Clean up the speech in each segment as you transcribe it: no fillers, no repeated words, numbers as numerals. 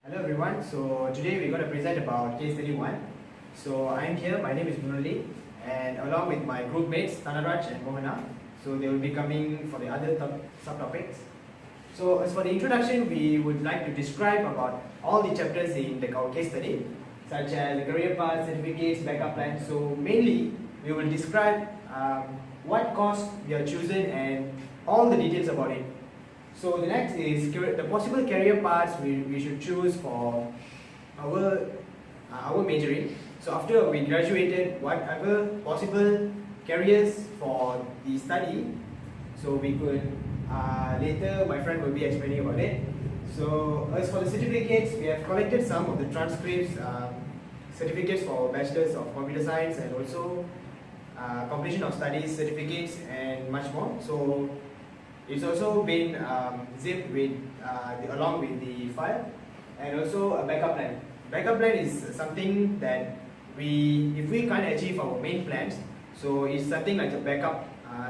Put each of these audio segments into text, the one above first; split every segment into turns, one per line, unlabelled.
Hello everyone, so today we're going to present about case study 1. So I'm here, my name is Muniandy, and along with my group mates Thanaraj and MOHANA, so they will be coming for the other subtopics. So as for the introduction, we would like to describe about all the chapters in our case study, such as the career path, certificates, backup plans. So mainly we will describe what course we are choosing and all the details about it. So the next is the possible career paths we should choose for our majoring. So after we graduated, whatever possible careers for the study, so we could later my friend will be explaining about it. So as for the certificates, we have collected some of the transcripts, certificates for Bachelors of Computer Science and also completion of studies certificates and much more. So it's also been zipped with along with the file, and also a backup plan. Backup plan is something that if we can't achieve our main plans, so it's something like a backup.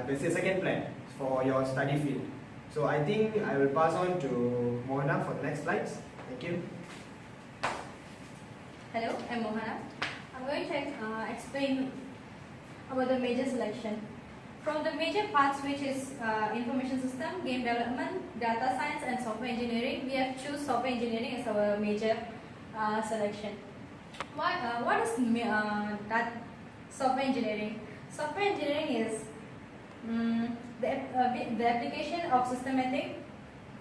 There's a second plan for your study field. So I think I will pass on to Mohana for the next slides. Thank you.
Hello, I'm Mohana. I'm going to explain about the major selection. From the major parts, which is information system, game development, data science and software engineering, we have choose software engineering as our major selection. What is that software engineering? Software engineering is the application of systematic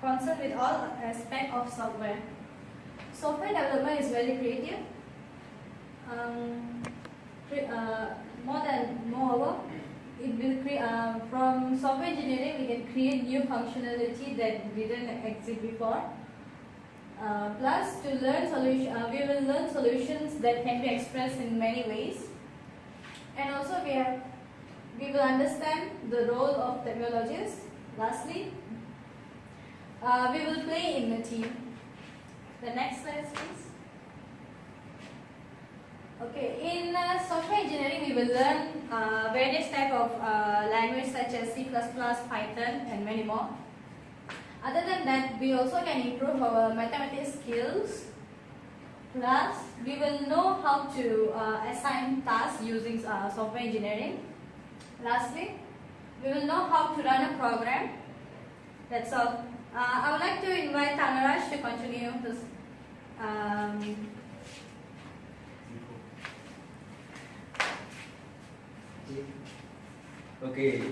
concern with all aspects of software. Software development is very creative. Moreover, it will create from software engineering we can create new functionality that didn't exist before. Plus, to learn we will learn solutions that can be expressed in many ways, and also we will understand the role of technologies. Lastly, we will play in a team. The next slide, please. Okay, in software engineering, we will learn various type of language such as C++, Python, and many more. Other than that, we also can improve our mathematics skills. Plus, we will know how to assign tasks using software engineering. Lastly, we will know how to run a program. That's all. I would like to invite Thanaraj to continue this.
Okay,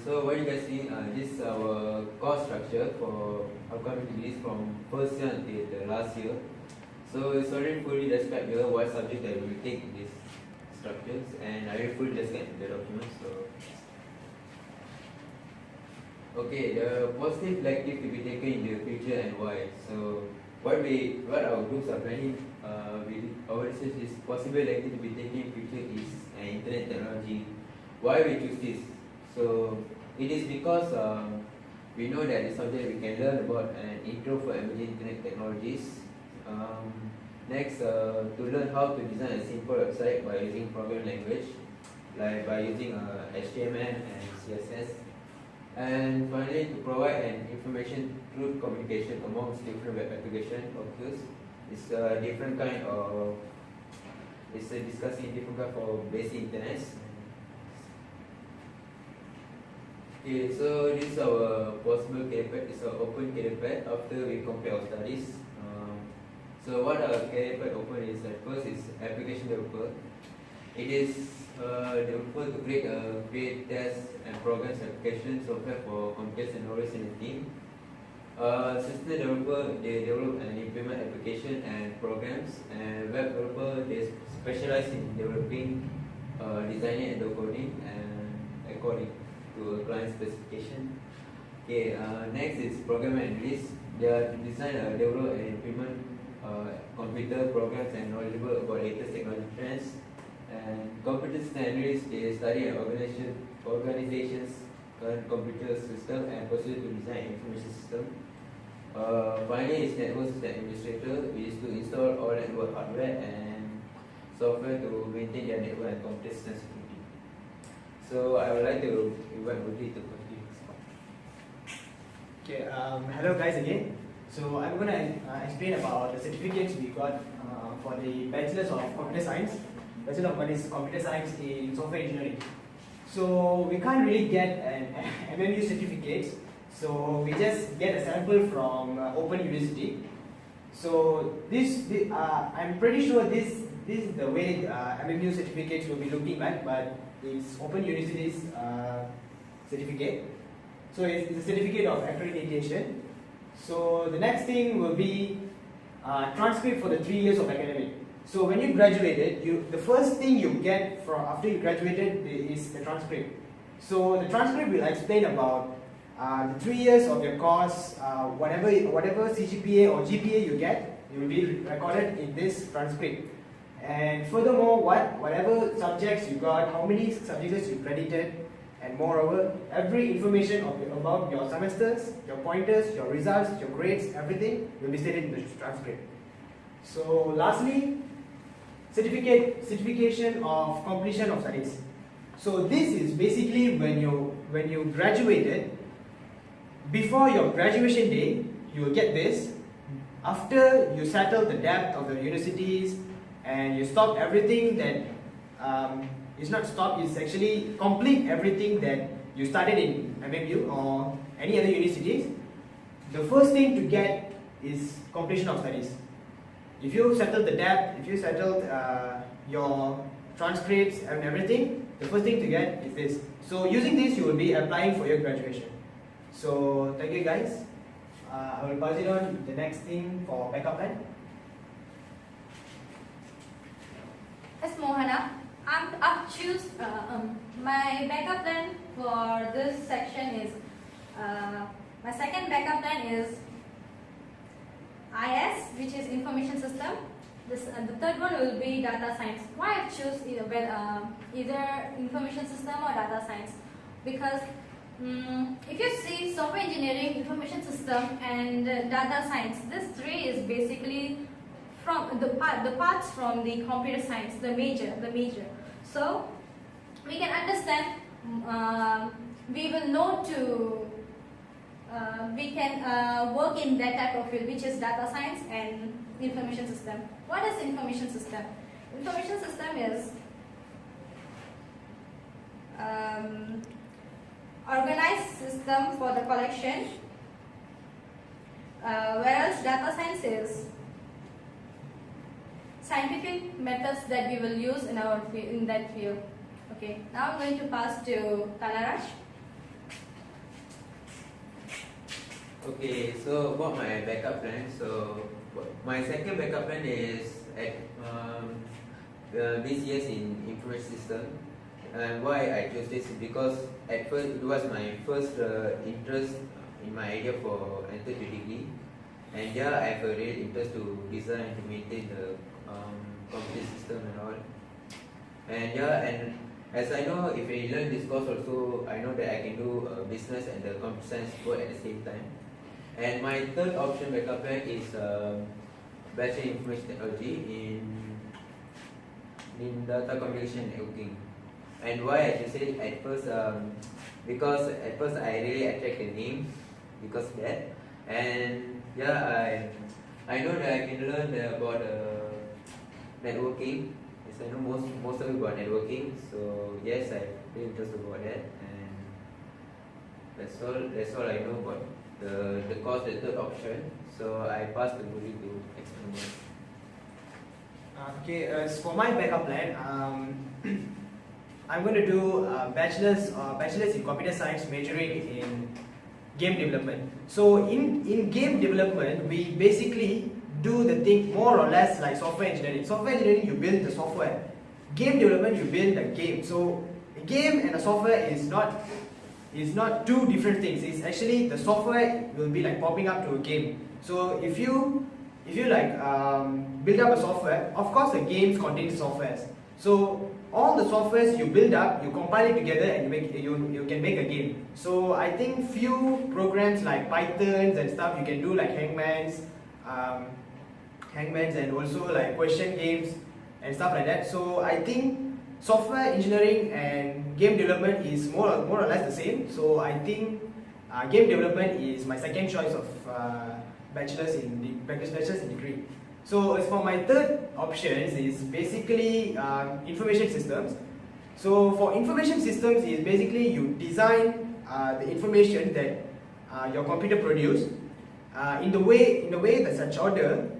so what you guys see, this is our course structure for upcoming degrees from first year until the last year. So it's already fully described here what subject that we will take in these structures, and I will fully describe the documents. So, okay, the positive elective to be taken in the future and why. So what our groups are planning our research is possible elective to be taken in future is internet technology. Why we choose this? So it is because we know that it's something we can learn about an intro for emerging internet technologies. Next, to learn how to design a simple website by using programming language, like by using HTML and CSS. And finally, to provide an information through communication amongst different web application occurs. It's a different kind of, discussing different kind of basic internet. Okay, so this is our possible career path. It's an open career path after we complete our studies. So what our career path open is at first is application developer. It is developer to create tests and programs application software for complex and knowledge in a team. System developer, they develop and implement application and programs, and web developer, they specialize in developing, designing and decoding and according to a client specification. Okay, next is programmer and analyst. They are to design, develop and implement computer programs and knowledgeable about latest technology trends. And computer system analysts, they study an organization's current computer system and pursue to design information system. Finally, is network system administrator, which is to install all network hardware and software to maintain their network and computer system security. So I would like to invite Murali to continue.
Okay, hello guys again. So I'm going to explain about the certificates we got for the Bachelor's of Computer Science, Bachelor of Computer Science in Software Engineering. So we can't really get an MMU certificate, so we just get a sample from Open University. So I'm pretty sure this is the way MMU certificates will be looking like, but it's Open University's certificate. So it's a certificate of accreditation. So the next thing will be transcript for the 3 years of academic. So when you graduated, the first thing you get from after you graduated is the transcript. So the transcript will explain about the 3 years of your course, whatever CGPA or GPA you get, it will be recorded in this transcript. And furthermore, whatever subjects you got, how many subjects you credited, and moreover, every information about your semesters, your pointers, your results, your grades, everything will be stated in the transcript. So lastly, certification of completion of studies. So this is basically when you graduated. Before your graduation day, you will get this. After you settle the debt of the universities and you stop everything that it's not stop, it's actually complete everything that you started in MMU or any other universities, the first thing to get is completion of studies. If you settle the debt, if you settled your transcripts and everything, the first thing to get is this. So using this, you will be applying for your graduation. So thank you guys. I will pass it on to the next thing for backup plan.
As Mohana, I've choose my backup plan for this section is my second backup plan is IS, which is information system. The third one will be data science. Why I choose either information system or data science? Because if you see software engineering, information system, and data science, this three is basically from the parts from the computer science, the major. So we can understand. We will know to. We can work in that type of field, which is data science and information system. What is information system? Information system is organized system for the collection, whereas data science is scientific methods that we will use in that field. Okay, now I'm going to pass to Thanaraj.
Okay, so about my backup plan, so my second backup plan is at BCS in information system. And why I chose this is because at first it was my first interest in my idea for enter to degree, and yeah, I have a real interest to design and to maintain the computer system and all. And yeah, and as I know, if I learn this course also, I know that I can do business and the computer science both at the same time. And my third option backup plan is Bachelor in Information Technology in Data Communication and Networking. And why I should say at first, because at first I really attract the name because of that. And yeah, I know that I can learn about networking. Yes, I know most of it about networking. So yes, I'm really interested about that. And that's all I know about the course, the third option. So I passed the movie to explain more.
Okay, as for my backup plan, I'm going to do bachelor's in computer science, majoring in game development. So in game development, we basically do the thing more or less like software engineering. Software engineering, you build the software. Game development, you build the game. So a game and a software is not two different things. It's actually the software will be like popping up to a game. So if you like build up a software, of course the games contain softwares. So all the softwares you build up, you compile it together and you can make a game. So I think few programs like Pythons and stuff, you can do like hangmans and also like question games and stuff like that. So I think software engineering and game development is more or less the same. So I think game development is my second choice of bachelor's in degree. So as for my third options is basically information systems. So for information systems is basically you design the information that your computer produce in the way that such order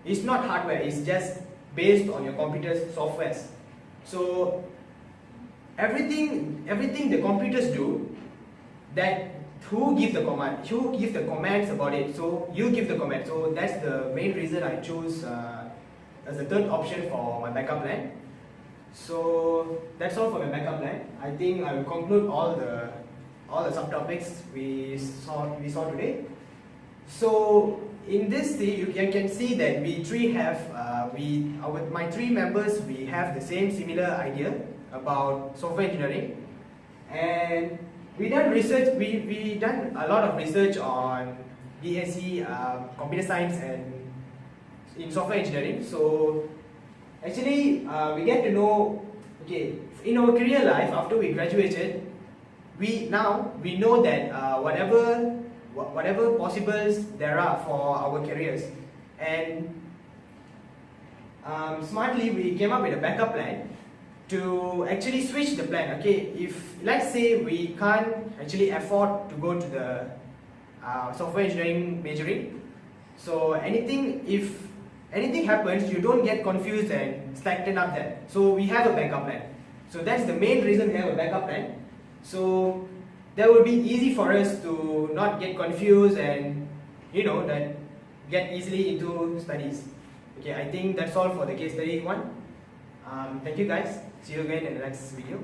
is not hardware, it's just based on your computer's softwares. So everything the computers do, that who give the command, who give the commands about it, so you give the command. So that's the main reason I chose as the third option for my backup plan. So that's all for my backup plan. I think I will conclude all the subtopics we saw today. So in this thing, you can see that we three have my three members, we have the similar idea about software engineering, and we done research. We done a lot of research on BSc, computer science, and in software engineering. So actually, we get to know, okay, in our career life after we graduated, we know that whatever possibles there are for our careers, and smartly we came up with a backup plan to actually switch the plan. Okay, if let's say we can't actually afford to go to the software engineering majoring, so if anything happens, you don't get confused and stagnant up there. So we have a backup plan. So that's the main reason we have a backup plan. So that will be easy for us to not get confused and that get easily into studies. Okay, I think that's all for the case study one. Thank you guys. See you again in the next video.